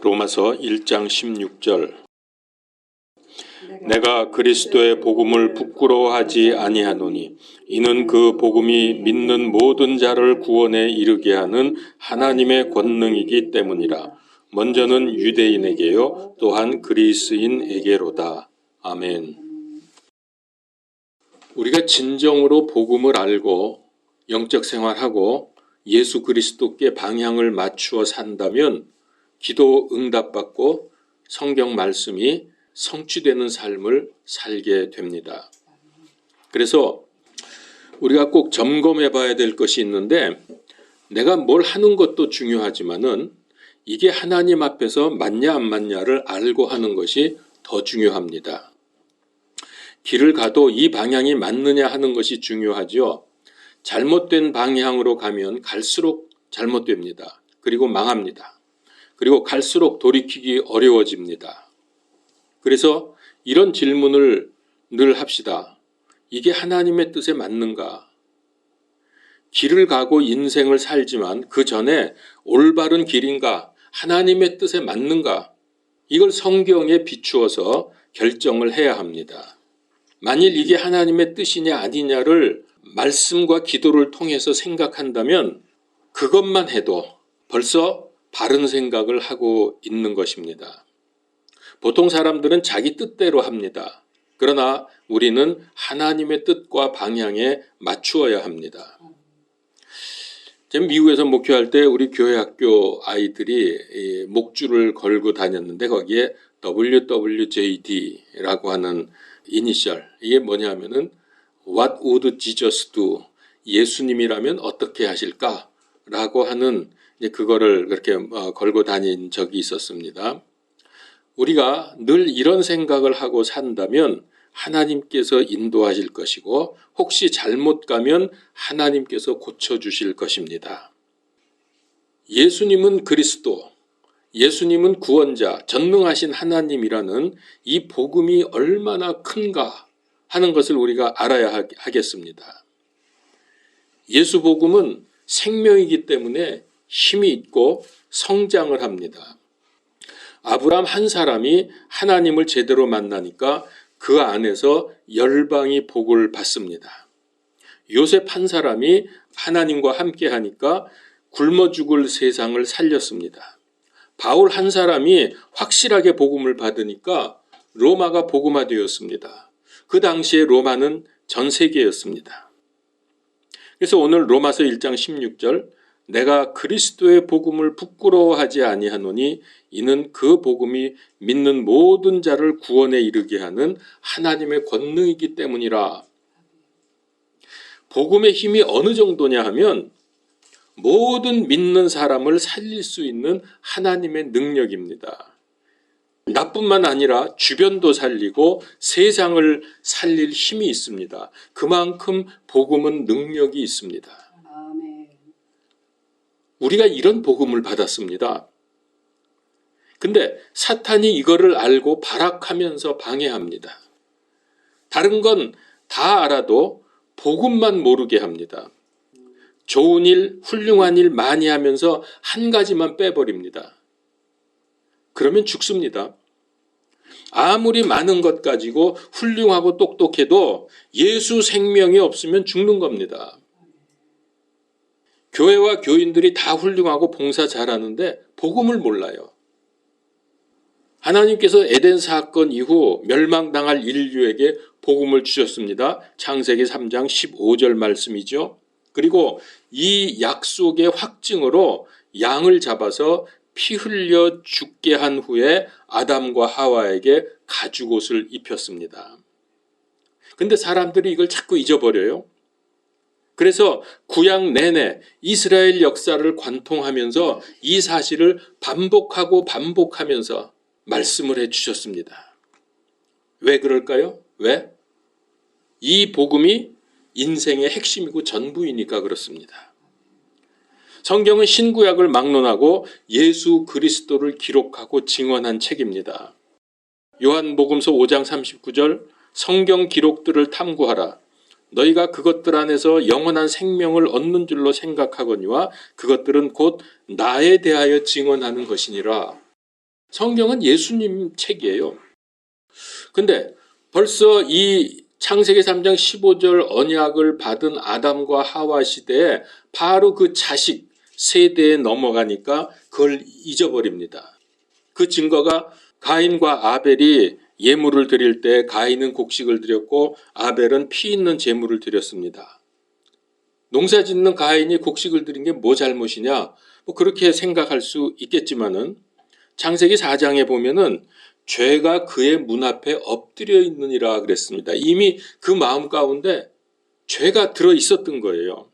로마서 1장 16절. 내가 그리스도의 복음을 부끄러워하지 아니하노니 이는 그 복음이 믿는 모든 자를 구원에 이르게 하는 하나님의 권능이기 때문이라. 먼저는 유대인에게요 또한 그리스인에게로다. 아멘. 우리가 진정으로 복음을 알고 영적 생활하고 예수 그리스도께 방향을 맞추어 산다면 기도 응답받고 성경 말씀이 성취되는 삶을 살게 됩니다. 그래서 우리가 꼭 점검해 봐야 될 것이 있는데, 내가 뭘 하는 것도 중요하지만은 이게 하나님 앞에서 맞냐 안 맞냐를 알고 하는 것이 더 중요합니다. 길을 가도 이 방향이 맞느냐 하는 것이 중요하죠. 잘못된 방향으로 가면 갈수록 잘못됩니다. 그리고 망합니다. 그리고 갈수록 돌이키기 어려워집니다. 그래서 이런 질문을 늘 합시다. 이게 하나님의 뜻에 맞는가? 길을 가고 인생을 살지만 그 전에 올바른 길인가? 하나님의 뜻에 맞는가? 이걸 성경에 비추어서 결정을 해야 합니다. 만일 이게 하나님의 뜻이냐 아니냐를 말씀과 기도를 통해서 생각한다면 그것만 해도 벌써 바른 생각을 하고 있는 것입니다. 보통 사람들은 자기 뜻대로 합니다. 그러나 우리는 하나님의 뜻과 방향에 맞추어야 합니다. 제가 미국에서 목회할 때 우리 교회 학교 아이들이 목줄을 걸고 다녔는데 거기에 WWJD라고 하는 이니셜, 이게 뭐냐면은 What would Jesus do? 예수님이라면 어떻게 하실까? 라고 하는 그거를 그렇게 걸고 다닌 적이 있었습니다. 우리가 늘 이런 생각을 하고 산다면 하나님께서 인도하실 것이고 혹시 잘못 가면 하나님께서 고쳐주실 것입니다. 예수님은 그리스도, 예수님은 구원자, 전능하신 하나님이라는 이 복음이 얼마나 큰가 하는 것을 우리가 알아야 하겠습니다. 예수 복음은 생명이기 때문에 힘이 있고 성장을 합니다. 아브라함 한 사람이 하나님을 제대로 만나니까 그 안에서 열방이 복을 받습니다. 요셉 한 사람이 하나님과 함께 하니까 굶어 죽을 세상을 살렸습니다. 바울 한 사람이 확실하게 복음을 받으니까 로마가 복음화되었습니다. 그 당시에 로마는 전 세계였습니다. 그래서 오늘 로마서 1장 16절, 내가 그리스도의 복음을 부끄러워하지 아니하노니 이는 그 복음이 믿는 모든 자를 구원에 이르게 하는 하나님의 권능이기 때문이라. 복음의 힘이 어느 정도냐 하면 모든 믿는 사람을 살릴 수 있는 하나님의 능력입니다. 나뿐만 아니라 주변도 살리고 세상을 살릴 힘이 있습니다. 그만큼 복음은 능력이 있습니다. 우리가 이런 복음을 받았습니다. 근데 사탄이 이거를 알고 발악하면서 방해합니다. 다른 건 다 알아도 복음만 모르게 합니다. 좋은 일, 훌륭한 일 많이 하면서 한 가지만 빼버립니다. 그러면 죽습니다. 아무리 많은 것 가지고 훌륭하고 똑똑해도 예수 생명이 없으면 죽는 겁니다. 교회와 교인들이 다 훌륭하고 봉사 잘하는데 복음을 몰라요. 하나님께서 에덴 사건 이후 멸망당할 인류에게 복음을 주셨습니다. 창세기 3장 15절 말씀이죠. 그리고 이 약속의 확증으로 양을 잡아서 피 흘려 죽게 한 후에 아담과 하와에게 가죽옷을 입혔습니다. 근데 사람들이 이걸 자꾸 잊어버려요. 그래서 구약 내내 이스라엘 역사를 관통하면서 이 사실을 반복하면서 말씀을 해주셨습니다. 왜 그럴까요? 왜? 이 복음이 인생의 핵심이고 전부이니까 그렇습니다. 성경은 신구약을 막론하고 예수 그리스도를 기록하고 증언한 책입니다. 요한복음서 5장 39절, 성경 기록들을 탐구하라. 너희가 그것들 안에서 영원한 생명을 얻는 줄로 생각하거니와 그것들은 곧 나에 대하여 증언하는 것이니라. 성경은 예수님 책이에요. 근데 벌써 이 창세기 3장 15절 언약을 받은 아담과 하와 시대에 바로 그 자식 세대에 넘어가니까 그걸 잊어버립니다. 그 증거가 가인과 아벨이 예물을 드릴 때 가인은 곡식을 드렸고 아벨은 피 있는 제물을 드렸습니다. 농사 짓는 가인이 곡식을 드린 게 뭐 잘못이냐? 뭐 그렇게 생각할 수 있겠지만은 창세기 4장에 보면은 죄가 그의 문 앞에 엎드려 있느니라 그랬습니다. 이미 그 마음 가운데 죄가 들어 있었던 거예요.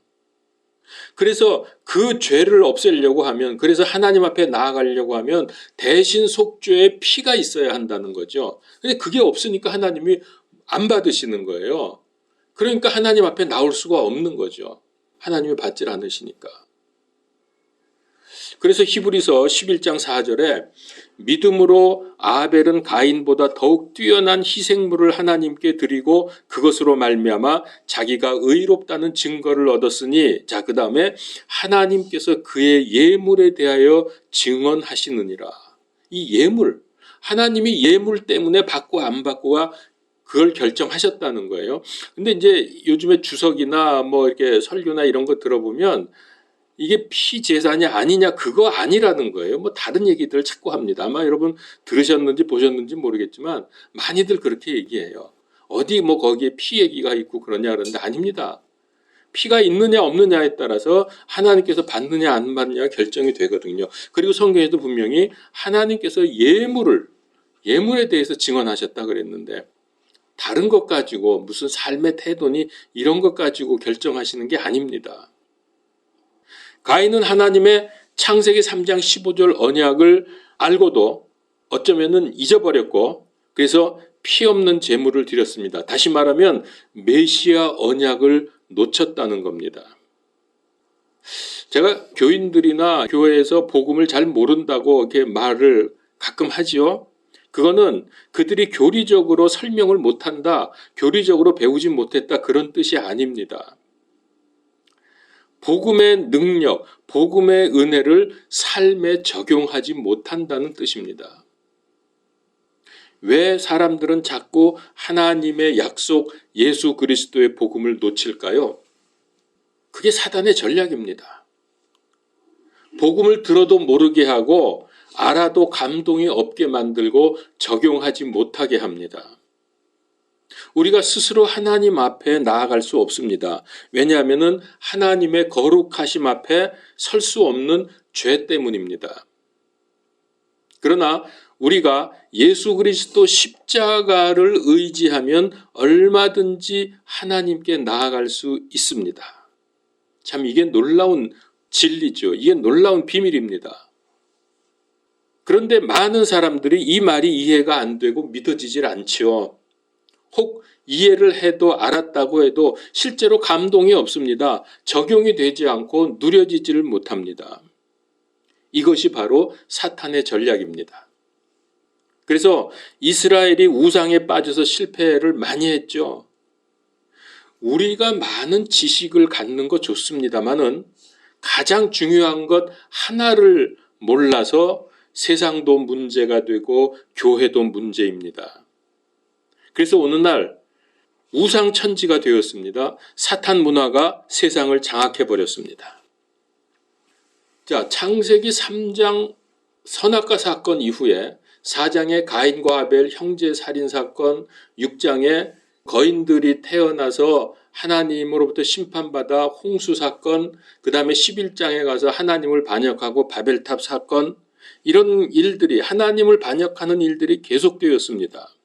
그래서 그 죄를 없애려고 하면, 그래서 하나님 앞에 나아가려고 하면 대신 속죄의 피가 있어야 한다는 거죠. 근데 그게 없으니까 하나님이 안 받으시는 거예요. 그러니까 하나님 앞에 나올 수가 없는 거죠. 하나님이 받질 않으시니까. 그래서 히브리서 11장 4절에 믿음으로 아벨은 가인보다 더욱 뛰어난 희생물을 하나님께 드리고 그것으로 말미암아 자기가 의롭다는 증거를 얻었으니, 자, 그 다음에 하나님께서 그의 예물에 대하여 증언하시느니라. 이 예물, 하나님이 예물 때문에 받고 안 받고가 그걸 결정하셨다는 거예요. 근데 이제 요즘에 주석이나 뭐 이렇게 설교나 이런 거 들어보면 이게 피제사냐 아니냐 그거 아니라는 거예요. 뭐 다른 얘기들을 자꾸 합니다. 아마 여러분 들으셨는지 보셨는지 모르겠지만 많이들 그렇게 얘기해요. 어디 뭐 거기에 피 얘기가 있고 그러냐 그러는데 아닙니다. 피가 있느냐 없느냐에 따라서 하나님께서 받느냐 안 받느냐가 결정이 되거든요. 그리고 성경에도 분명히 하나님께서 예물에 대해서 증언하셨다 그랬는데 다른 것 가지고 무슨 삶의 태도니 이런 것 가지고 결정하시는 게 아닙니다. 가인은 하나님의 창세기 3장 15절 언약을 알고도 어쩌면은 잊어버렸고 그래서 피 없는 제물을 드렸습니다. 다시 말하면 메시아 언약을 놓쳤다는 겁니다. 제가 교인들이나 교회에서 복음을 잘 모른다고 이렇게 말을 가끔 하지요. 그거는 그들이 교리적으로 설명을 못한다, 교리적으로 배우지 못했다 그런 뜻이 아닙니다. 복음의 능력, 복음의 은혜를 삶에 적용하지 못한다는 뜻입니다. 왜 사람들은 자꾸 하나님의 약속 예수 그리스도의 복음을 놓칠까요? 그게 사단의 전략입니다. 복음을 들어도 모르게 하고 알아도 감동이 없게 만들고 적용하지 못하게 합니다. 우리가 스스로 하나님 앞에 나아갈 수 없습니다. 왜냐하면 하나님의 거룩하심 앞에 설 수 없는 죄 때문입니다. 그러나 우리가 예수 그리스도 십자가를 의지하면 얼마든지 하나님께 나아갈 수 있습니다. 참 이게 놀라운 진리죠. 이게 놀라운 비밀입니다. 그런데 많은 사람들이 이 말이 이해가 안 되고 믿어지질 않지요. 혹 이해를 해도 알았다고 해도 실제로 감동이 없습니다. 적용이 되지 않고 누려지지를 못합니다. 이것이 바로 사탄의 전략입니다. 그래서 이스라엘이 우상에 빠져서 실패를 많이 했죠. 우리가 많은 지식을 갖는 거 좋습니다만은 가장 중요한 것 하나를 몰라서 세상도 문제가 되고 교회도 문제입니다. 그래서 어느 날 우상천지가 되었습니다. 사탄 문화가 세상을 장악해버렸습니다. 자, 창세기 3장 선악과 사건 이후에 4장의 가인과 아벨 형제 살인 사건, 6장에 거인들이 태어나서 하나님으로부터 심판받아 홍수 사건, 그 다음에 11장에 가서 하나님을 반역하고 바벨탑 사건, 이런 일들이, 하나님을 반역하는 일들이 계속되었습니다.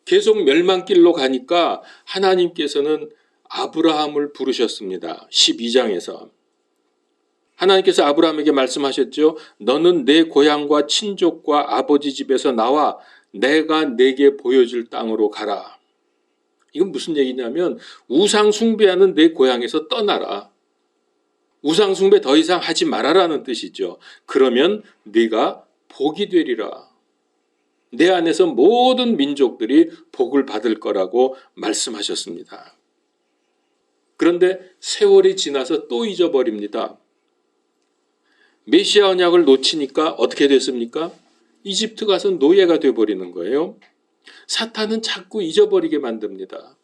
계속 멸망길로 가니까 하나님께서는 아브라함을 부르셨습니다. 12장에서. 하나님께서 아브라함에게 말씀하셨죠. 너는 내 고향과 친족과 아버지 집에서 나와 내가 내게 보여줄 땅으로 가라. 이건 무슨 얘기냐면 우상 숭배하는 내 고향에서 떠나라. 우상 숭배 더 이상 하지 말아라는 뜻이죠. 그러면 네가 복이 되리라. 내 안에서 모든 민족들이 복을 받을 거라고 말씀하셨습니다. 그런데 세월이 지나서 또 잊어버립니다. 메시아 언약을 놓치니까 어떻게 됐습니까? 이집트 가서 노예가 돼버리는 거예요. 사탄은 자꾸 잊어버리게 만듭니다.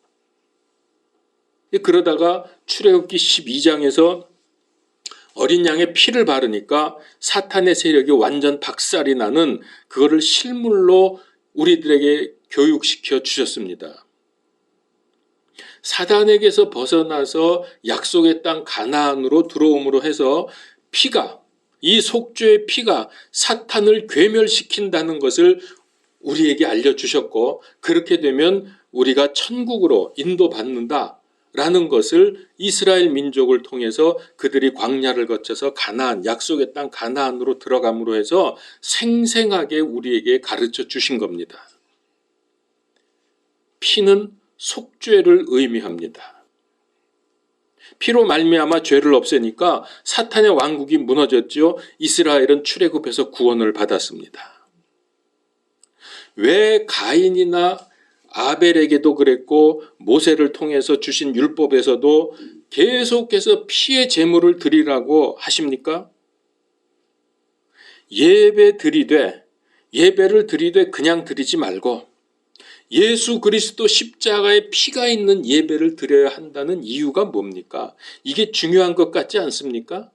그러다가 출애굽기 12장에서 어린 양의 피를 바르니까 사탄의 세력이 완전 박살이 나는 그거를 실물로 우리들에게 교육시켜 주셨습니다. 사단에게서 벗어나서 약속의 땅 가나안으로 들어옴으로 해서 피가, 이 속죄의 피가 사탄을 괴멸시킨다는 것을 우리에게 알려주셨고, 그렇게 되면 우리가 천국으로 인도받는다라는 것을 이스라엘 민족을 통해서 그들이 광야를 거쳐서 가나안, 약속의 땅 가나안으로 들어감으로 해서 생생하게 우리에게 가르쳐 주신 겁니다. 피는 속죄를 의미합니다. 피로 말미암아 죄를 없애니까 사탄의 왕국이 무너졌죠. 이스라엘은 출애굽해서 구원을 받았습니다. 왜 가인이나 아벨에게도 그랬고 모세를 통해서 주신 율법에서도 계속해서 피의 제물을 드리라고 하십니까? 예배를 드리되 그냥 드리지 말고 예수 그리스도 십자가에 피가 있는 예배를 드려야 한다는 이유가 뭡니까? 이게 중요한 것 같지 않습니까?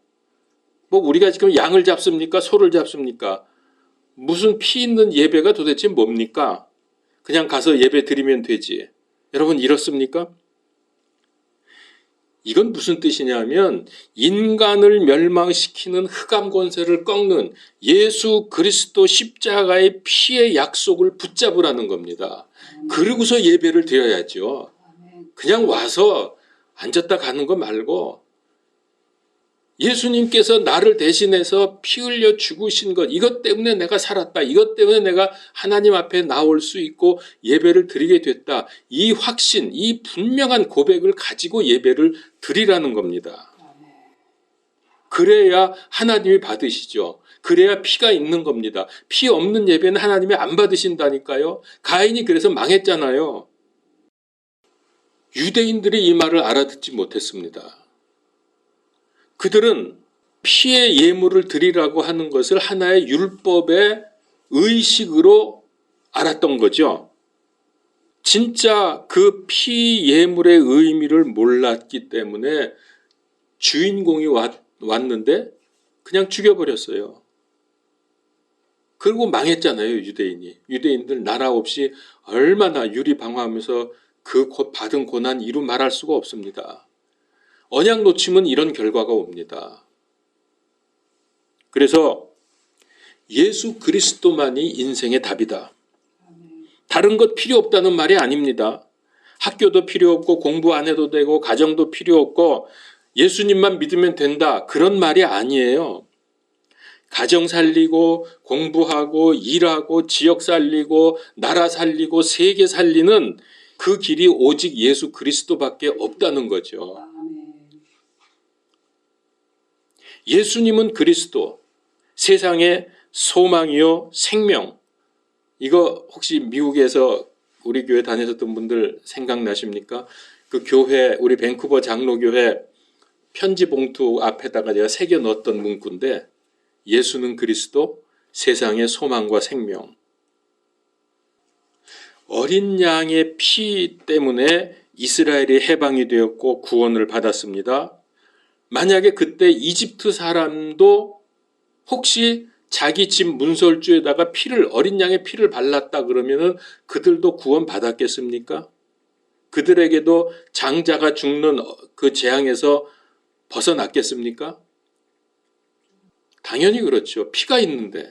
우리가 지금 양을 잡습니까? 소를 잡습니까? 무슨 피 있는 예배가 도대체 뭡니까? 그냥 가서 예배 드리면 되지. 여러분 이렇습니까? 이건 무슨 뜻이냐면 인간을 멸망시키는 흑암 권세를 꺾는 예수 그리스도 십자가의 피의 약속을 붙잡으라는 겁니다. 그러고서 예배를 드려야죠. 그냥 와서 앉았다 가는 거 말고 예수님께서 나를 대신해서 피 흘려 죽으신 것, 이것 때문에 내가 살았다. 이것 때문에 내가 하나님 앞에 나올 수 있고 예배를 드리게 됐다. 이 확신, 이 분명한 고백을 가지고 예배를 드리라는 겁니다. 그래야 하나님이 받으시죠. 그래야 피가 있는 겁니다. 피 없는 예배는 하나님이 안 받으신다니까요. 가인이 그래서 망했잖아요. 유대인들이 이 말을 알아듣지 못했습니다. 그들은 피의 예물을 드리라고 하는 것을 하나의 율법의 의식으로 알았던 거죠. 진짜 그 피 예물의 의미를 몰랐기 때문에 주인공이 왔는데 그냥 죽여버렸어요. 그리고 망했잖아요, 유대인이. 유대인들 나라 없이 얼마나 유리방황하면서 그 받은 고난 이루 말할 수가 없습니다. 언약 놓치면 이런 결과가 옵니다. 그래서 예수 그리스도만이 인생의 답이다. 다른 것 필요 없다는 말이 아닙니다. 학교도 필요 없고 공부 안 해도 되고 가정도 필요 없고 예수님만 믿으면 된다. 그런 말이 아니에요. 가정 살리고 공부하고 일하고 지역 살리고 나라 살리고 세계 살리는 그 길이 오직 예수 그리스도밖에 없다는 거죠. 예수님은 그리스도, 세상의 소망이요 생명. 이거 혹시 미국에서 우리 교회 다니셨던 분들 생각나십니까? 그 교회, 우리 밴쿠버 장로교회 편지 봉투 앞에다가 제가 새겨 넣었던 문구인데 예수는 그리스도, 세상의 소망과 생명. 어린 양의 피 때문에 이스라엘이 해방이 되었고 구원을 받았습니다. 만약에 그때 이집트 사람도 혹시 자기 집 문설주에다가 어린 양의 피를 발랐다 그러면은 그들도 구원 받았겠습니까? 그들에게도 장자가 죽는 그 재앙에서 벗어났겠습니까? 당연히 그렇죠. 피가 있는데.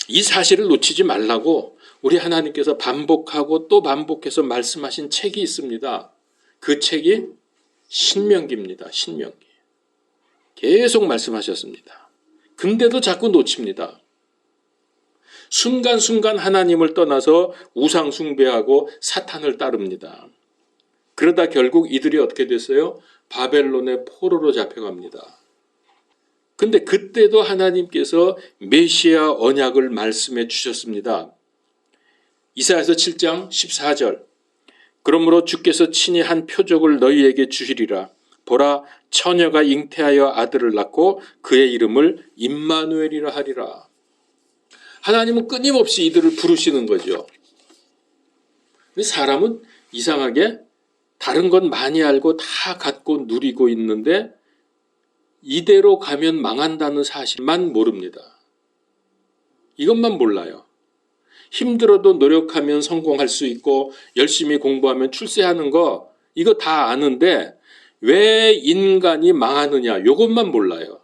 이 사실을 놓치지 말라고 우리 하나님께서 반복하고 또 반복해서 말씀하신 책이 있습니다. 그 책이 신명기입니다. 신명기. 계속 말씀하셨습니다. 근데도 자꾸 놓칩니다. 순간순간 하나님을 떠나서 우상 숭배하고 사탄을 따릅니다. 그러다 결국 이들이 어떻게 됐어요? 바벨론의 포로로 잡혀갑니다. 근데 그때도 하나님께서 메시아 언약을 말씀해 주셨습니다. 이사야서 7장 14절. 그러므로 주께서 친히 한 표적을 너희에게 주시리라. 보라, 처녀가 잉태하여 아들을 낳고 그의 이름을 임마누엘이라 하리라. 하나님은 끊임없이 이들을 부르시는 거죠. 사람은 이상하게 다른 건 많이 알고 다 갖고 누리고 있는데 이대로 가면 망한다는 사실만 모릅니다. 이것만 몰라요. 힘들어도 노력하면 성공할 수 있고 열심히 공부하면 출세하는 거 이거 다 아는데 왜 인간이 망하느냐 이것만 몰라요.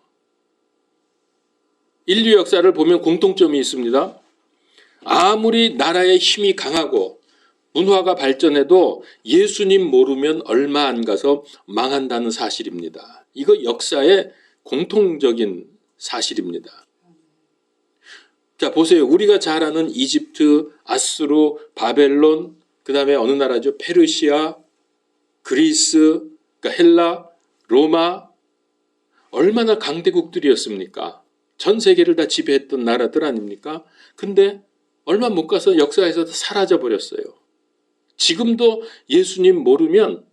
인류 역사를 보면 공통점이 있습니다. 아무리 나라의 힘이 강하고 문화가 발전해도 예수님 모르면 얼마 안 가서 망한다는 사실입니다. 이거 역사의 공통적인 사실입니다. 자, 보세요. 우리가 잘 아는 이집트, 아수르, 바벨론, 그 다음에 어느 나라죠? 페르시아, 그리스, 그러니까 헬라, 로마, 얼마나 강대국들이었습니까? 전 세계를 다 지배했던 나라들 아닙니까? 근데 얼마 못 가서 역사에서 사라져 버렸어요. 지금도 예수님 모르면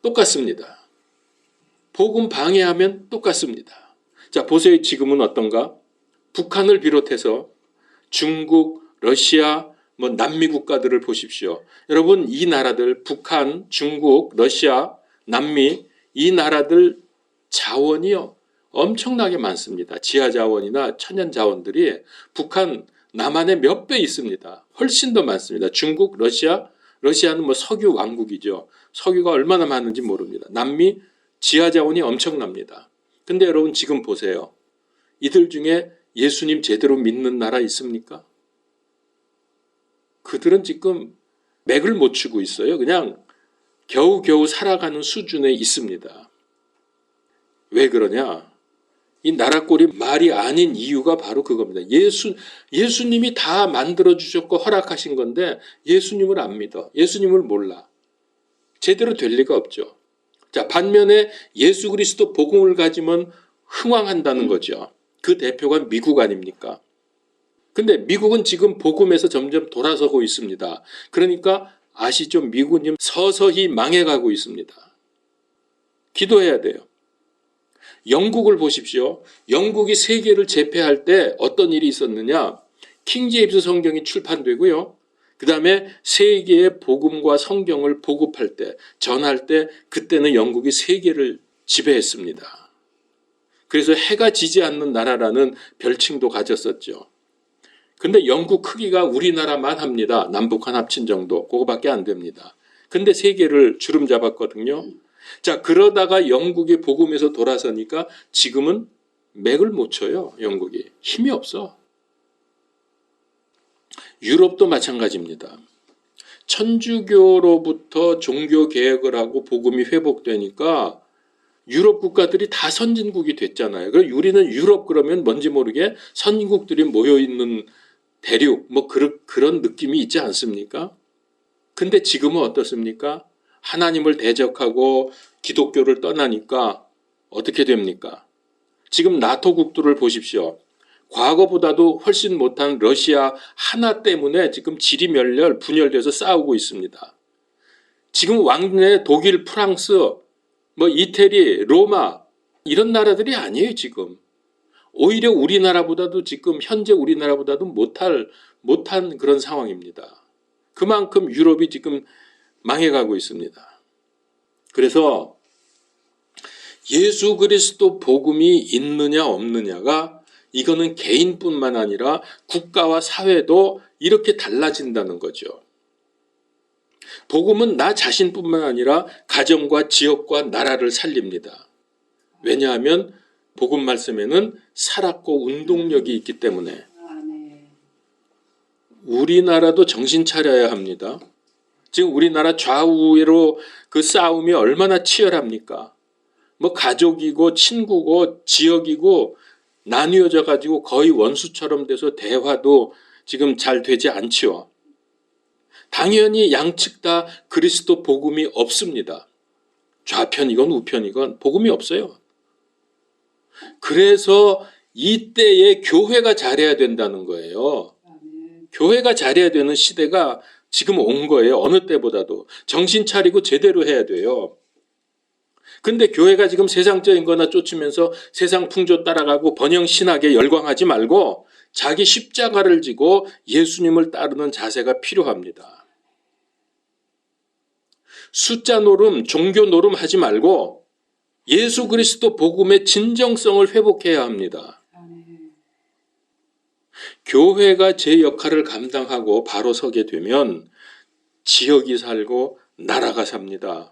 똑같습니다. 복음 방해하면 똑같습니다. 자, 보세요. 지금은 어떤가? 북한을 비롯해서 중국, 러시아, 남미 국가들을 보십시오. 여러분, 이 나라들, 북한, 중국, 러시아, 남미, 이 나라들 자원이요. 엄청나게 많습니다. 지하 자원이나 천연 자원들이 북한, 남한에 몇 배 있습니다. 훨씬 더 많습니다. 중국, 러시아는 석유 왕국이죠. 석유가 얼마나 많은지 모릅니다. 남미, 지하 자원이 엄청납니다. 근데 여러분 지금 보세요. 이들 중에 예수님 제대로 믿는 나라 있습니까? 그들은 지금 맥을 못 추고 있어요. 그냥 겨우겨우 살아가는 수준에 있습니다. 왜 그러냐? 이 나라꼴이 말이 아닌 이유가 바로 그겁니다. 예수님이 다 만들어주셨고 허락하신 건데 예수님을 안 믿어. 예수님을 몰라. 제대로 될 리가 없죠. 자, 반면에 예수 그리스도 복음을 가지면 흥왕한다는 거죠. 그 대표가 미국 아닙니까? 근데 미국은 지금 복음에서 점점 돌아서고 있습니다. 그러니까 아시죠? 미국은 지금 서서히 망해가고 있습니다. 기도해야 돼요. 영국을 보십시오. 영국이 세계를 제패할 때 어떤 일이 있었느냐? 킹제임스 성경이 출판되고요. 그 다음에 세계의 복음과 성경을 보급할 때, 전할 때 그때는 영국이 세계를 지배했습니다. 그래서 해가 지지 않는 나라라는 별칭도 가졌었죠. 근데 영국 크기가 우리나라만 합니다. 남북한 합친 정도. 그거밖에 안 됩니다. 근데 세계를 주름 잡았거든요. 자, 그러다가 영국이 복음에서 돌아서니까 지금은 맥을 못 쳐요. 영국이. 힘이 없어. 유럽도 마찬가지입니다. 천주교로부터 종교 개혁을 하고 복음이 회복되니까 유럽 국가들이 다 선진국이 됐잖아요. 그럼 우리는 유럽 그러면 뭔지 모르게 선진국들이 모여있는 대륙, 그런 느낌이 있지 않습니까? 근데 지금은 어떻습니까? 하나님을 대적하고 기독교를 떠나니까 어떻게 됩니까? 지금 나토 국들을 보십시오. 과거보다도 훨씬 못한 러시아 하나 때문에 지금 지리멸렬, 분열돼서 싸우고 있습니다. 지금 왕래 독일, 프랑스, 이태리, 로마 이런 나라들이 아니에요, 지금. 오히려 우리나라보다도 지금 현재 우리나라보다도 못한 그런 상황입니다. 그만큼 유럽이 지금 망해가고 있습니다. 그래서 예수 그리스도 복음이 있느냐 없느냐가 이거는 개인뿐만 아니라 국가와 사회도 이렇게 달라진다는 거죠. 복음은 나 자신뿐만 아니라 가정과 지역과 나라를 살립니다. 왜냐하면 복음 말씀에는 살았고 운동력이 있기 때문에 우리나라도 정신 차려야 합니다. 지금 우리나라 좌우로 그 싸움이 얼마나 치열합니까? 가족이고 친구고 지역이고 나뉘어져 가지고 거의 원수처럼 돼서 대화도 지금 잘 되지 않지요. 당연히 양측 다 그리스도 복음이 없습니다. 좌편이건 우편이건 복음이 없어요. 그래서 이때에 교회가 잘해야 된다는 거예요. 교회가 잘해야 되는 시대가 지금 온 거예요. 어느 때보다도. 정신 차리고 제대로 해야 돼요. 근데 교회가 지금 세상적인 거나 쫓으면서 세상 풍조 따라가고 번영 신학에 열광하지 말고 자기 십자가를 지고 예수님을 따르는 자세가 필요합니다. 숫자 노름, 종교 노름 하지 말고 예수 그리스도 복음의 진정성을 회복해야 합니다. 교회가 제 역할을 감당하고 바로 서게 되면 지역이 살고 나라가 삽니다.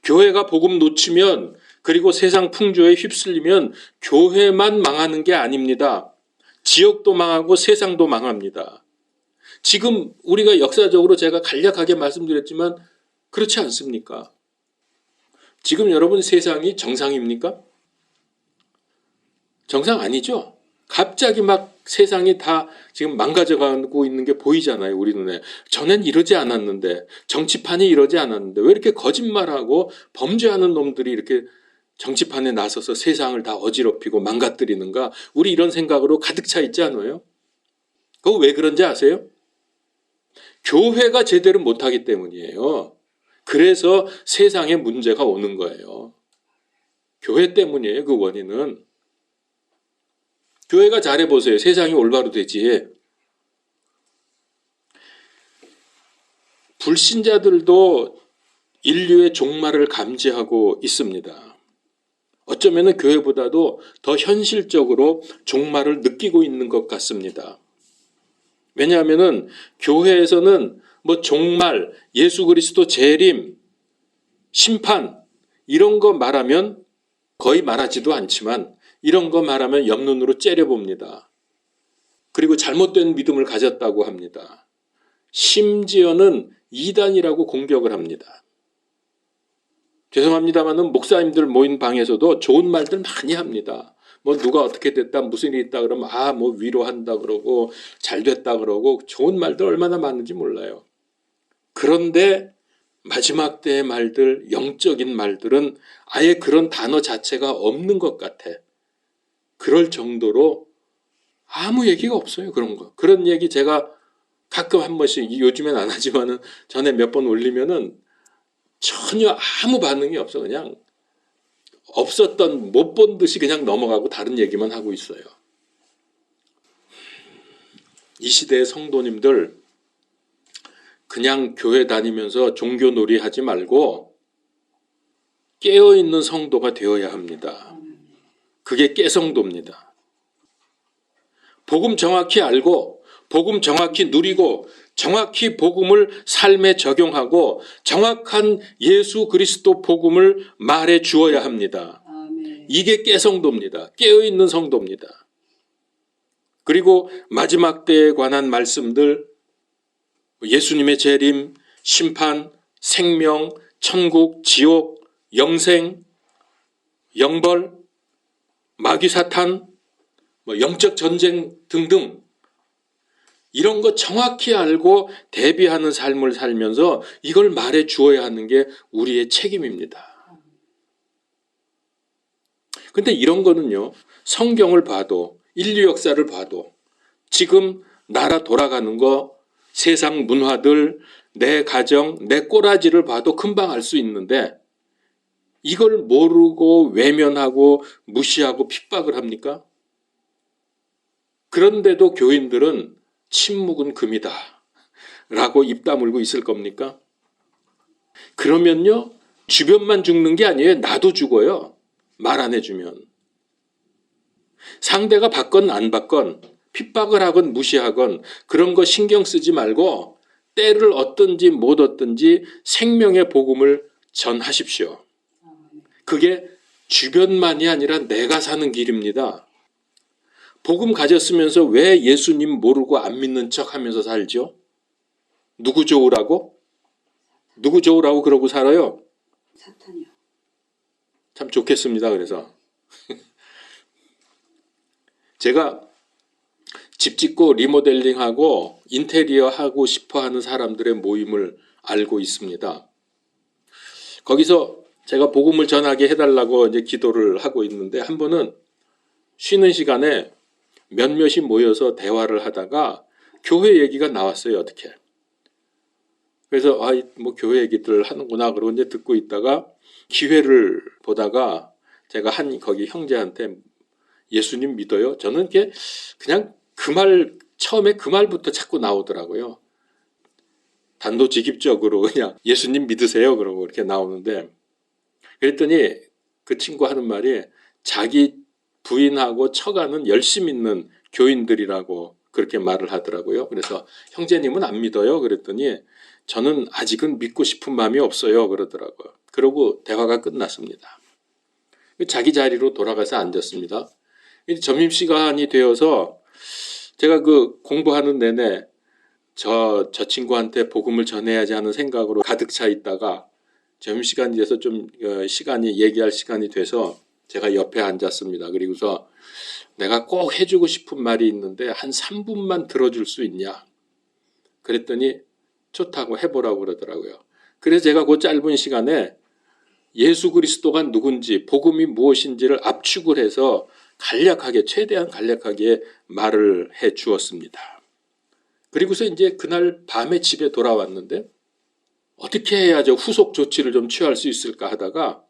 교회가 복음 놓치면, 그리고 세상 풍조에 휩쓸리면 교회만 망하는 게 아닙니다. 지역도 망하고 세상도 망합니다. 지금 우리가 역사적으로 제가 간략하게 말씀드렸지만 그렇지 않습니까? 지금 여러분 세상이 정상입니까? 정상 아니죠? 갑자기 막 세상이 다 지금 망가져가고 있는 게 보이잖아요, 우리 눈에. 전엔 이러지 않았는데, 정치판이 이러지 않았는데, 왜 이렇게 거짓말하고 범죄하는 놈들이 이렇게 정치판에 나서서 세상을 다 어지럽히고 망가뜨리는가? 우리 이런 생각으로 가득 차 있지 않아요? 그거 왜 그런지 아세요? 교회가 제대로 못하기 때문이에요. 그래서 세상에 문제가 오는 거예요. 교회 때문이에요, 그 원인은. 교회가 잘해보세요. 세상이 올바로 되지. 불신자들도 인류의 종말을 감지하고 있습니다. 어쩌면 교회보다도 더 현실적으로 종말을 느끼고 있는 것 같습니다. 왜냐하면 교회에서는 뭐 종말, 예수 그리스도 재림, 심판 이런 거 말하면 거의 말하지도 않지만 이런 거 말하면 옆눈으로 째려봅니다. 그리고 잘못된 믿음을 가졌다고 합니다. 심지어는 이단이라고 공격을 합니다. 죄송합니다만은 목사님들 모인 방에서도 좋은 말들 많이 합니다. 뭐 누가 어떻게 됐다, 무슨 일이 있다 그러면 뭐 위로한다 그러고 잘 됐다 그러고 좋은 말들 얼마나 많은지 몰라요. 그런데 마지막 때의 말들, 영적인 말들은 아예 그런 단어 자체가 없는 것 같아. 그럴 정도로 아무 얘기가 없어요. 그런 거. 그런 얘기 제가 가끔 한 번씩, 요즘엔 안 하지만은 전에 몇 번 올리면은 전혀 아무 반응이 없어. 그냥 없었던, 못 본 듯이 그냥 넘어가고 다른 얘기만 하고 있어요. 이 시대의 성도님들, 그냥 교회 다니면서 종교놀이 하지 말고 깨어있는 성도가 되어야 합니다. 그게 깨성도입니다. 복음 정확히 알고 복음 정확히 누리고 정확히 복음을 삶에 적용하고 정확한 예수 그리스도 복음을 말해 주어야 합니다. 이게 깨성도입니다. 깨어있는 성도입니다. 그리고 마지막 때에 관한 말씀들, 예수님의 재림, 심판, 생명, 천국, 지옥, 영생, 영벌, 마귀 사탄, 영적 전쟁 등등 이런 거 정확히 알고 대비하는 삶을 살면서 이걸 말해 주어야 하는 게 우리의 책임입니다. 근데 이런 거는요, 성경을 봐도 인류 역사를 봐도 지금 나라 돌아가는 거, 세상 문화들, 내 가정, 내 꼬라지를 봐도 금방 알 수 있는데 이걸 모르고 외면하고 무시하고 핍박을 합니까? 그런데도 교인들은 침묵은 금이다 라고 입 다물고 있을 겁니까? 그러면요, 주변만 죽는 게 아니에요. 나도 죽어요. 말 안 해주면. 상대가 받건 안 받건 핍박을 하건 무시하건 그런 거 신경 쓰지 말고 때를 얻든지 못 얻든지 생명의 복음을 전하십시오. 그게 주변만이 아니라 내가 사는 길입니다. 복음 가졌으면서 왜 예수님 모르고 안 믿는 척 하면서 살죠? 누구 좋으라고? 누구 좋으라고 그러고 살아요? 사탄이요. 참 좋겠습니다. 그래서 제가 집 짓고 리모델링하고 인테리어 하고 싶어 하는 사람들의 모임을 알고 있습니다. 거기서 제가 복음을 전하게 해달라고 이제 기도를 하고 있는데 한 번은 쉬는 시간에 몇몇이 모여서 대화를 하다가 교회 얘기가 나왔어요. 어떻게? 그래서 뭐 교회 얘기들 하는구나 그러고 이제 듣고 있다가 기회를 보다가 제가 거기 형제한테 예수님 믿어요? 저는 그냥 처음에 그 말부터 자꾸 나오더라고요. 단도직입적으로 그냥 예수님 믿으세요? 그러고 이렇게 나오는데, 그랬더니 그 친구 하는 말이 자기 부인하고 처가는 열심 있는 교인들이라고 그렇게 말을 하더라고요. 그래서 형제님은 안 믿어요? 그랬더니 저는 아직은 믿고 싶은 마음이 없어요. 그러더라고요. 그러고 대화가 끝났습니다. 자기 자리로 돌아가서 앉았습니다. 점심시간이 되어서 제가 그 공부하는 내내 저 친구한테 복음을 전해야지 하는 생각으로 가득 차 있다가 점심시간이 돼서 좀 얘기할 시간이 돼서 제가 옆에 앉았습니다. 그리고서 내가 꼭 해주고 싶은 말이 있는데 한 3분만 들어줄 수 있냐? 그랬더니 좋다고 해보라고 그러더라고요. 그래서 제가 그 짧은 시간에 예수 그리스도가 누군지, 복음이 무엇인지를 압축을 해서 최대한 간략하게 말을 해 주었습니다. 그리고서 이제 그날 밤에 집에 돌아왔는데 어떻게 해야 후속 조치를 좀 취할 수 있을까 하다가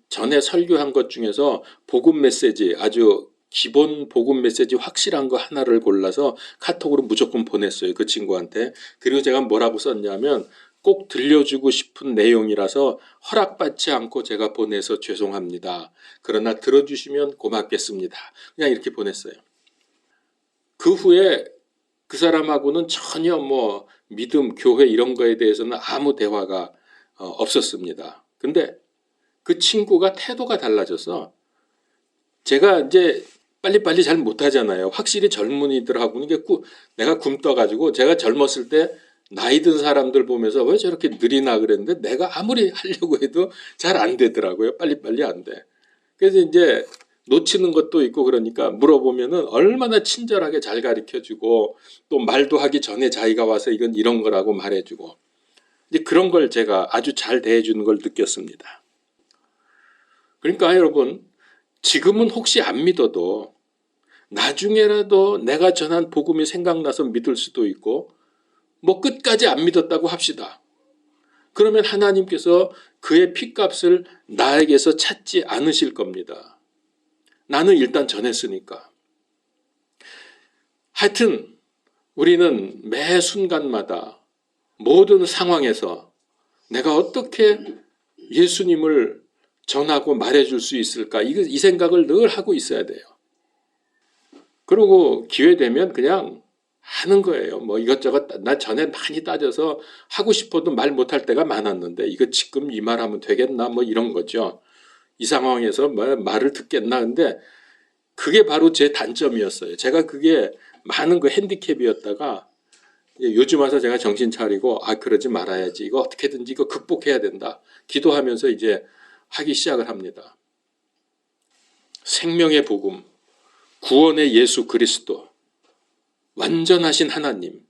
전에 설교한 것 중에서 복음 메시지, 아주 기본 복음 메시지 확실한 거 하나를 골라서 카톡으로 무조건 보냈어요. 그 친구한테. 그리고 제가 뭐라고 썼냐면 꼭 들려주고 싶은 내용이라서 허락받지 않고 제가 보내서 죄송합니다. 그러나 들어주시면 고맙겠습니다. 그냥 이렇게 보냈어요. 그 후에 그 사람하고는 전혀 믿음, 교회 이런 거에 대해서는 아무 대화가 없었습니다. 근데 그 친구가 태도가 달라져서 제가 이제 빨리빨리 잘 못하잖아요. 확실히 젊은이들하고는 내가 굼떠가지고 제가 젊었을 때 나이 든 사람들 보면서 왜 저렇게 느리나 그랬는데 내가 아무리 하려고 해도 잘 안 되더라고요. 빨리빨리 안 돼. 그래서 이제 놓치는 것도 있고 그러니까 물어보면은 얼마나 친절하게 잘 가르쳐주고 또 말도 하기 전에 자기가 와서 이건 이런 거라고 말해주고 이제 그런 걸 제가 아주 잘 대해주는 걸 느꼈습니다. 그러니까 여러분 지금은 혹시 안 믿어도 나중에라도 내가 전한 복음이 생각나서 믿을 수도 있고 끝까지 안 믿었다고 합시다. 그러면 하나님께서 그의 핏값을 나에게서 찾지 않으실 겁니다. 나는 일단 전했으니까. 하여튼 우리는 매 순간마다 모든 상황에서 내가 어떻게 예수님을 전하고 말해줄 수 있을까? 이 생각을 늘 하고 있어야 돼요. 그리고 기회 되면 그냥 하는 거예요. 이것저것 나 전에 많이 따져서 하고 싶어도 말 못할 때가 많았는데 이거 지금 이 말하면 되겠나 이런 거죠. 이 상황에서 말을 듣겠나. 근데 그게 바로 제 단점이었어요. 제가 그게 많은 핸디캡이었다가 요즘 와서 제가 정신 차리고 그러지 말아야지. 이거 어떻게든지 이거 극복해야 된다. 기도하면서 이제 하기 시작을 합니다. 생명의 복음, 구원의 예수 그리스도, 완전하신 하나님,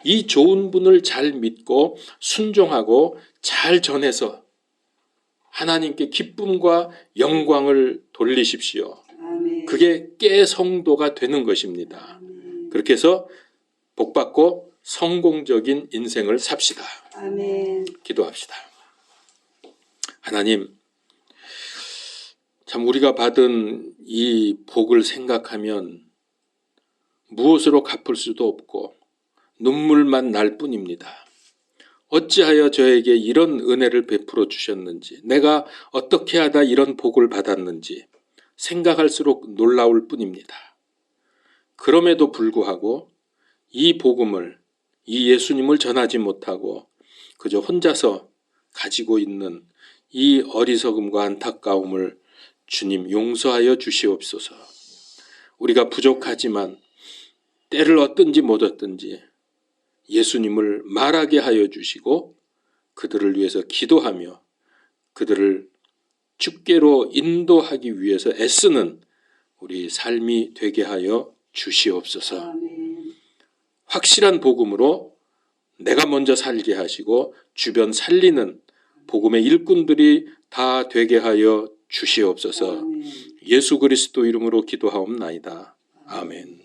이 좋은 분을 잘 믿고 순종하고 잘 전해서 하나님께 기쁨과 영광을 돌리십시오. 그게 깨성도가 되는 것입니다. 그렇게 해서 복받고 성공적인 인생을 삽시다. 기도합시다. 하나님, 참 우리가 받은 이 복을 생각하면 무엇으로 갚을 수도 없고 눈물만 날 뿐입니다. 어찌하여 저에게 이런 은혜를 베풀어 주셨는지, 내가 어떻게 하다 이런 복을 받았는지 생각할수록 놀라울 뿐입니다. 그럼에도 불구하고 이 복음을, 이 예수님을 전하지 못하고 그저 혼자서 가지고 있는 이 어리석음과 안타까움을 주님 용서하여 주시옵소서. 우리가 부족하지만 때를 얻든지 못 얻든지 예수님을 말하게 하여 주시고 그들을 위해서 기도하며 그들을 주께로 인도하기 위해서 애쓰는 우리 삶이 되게 하여 주시옵소서. 확실한 복음으로 내가 먼저 살게 하시고 주변 살리는 복음의 일꾼들이 다 되게 하여 주시옵소서. 예수 그리스도 이름으로 기도하옵나이다. 아멘.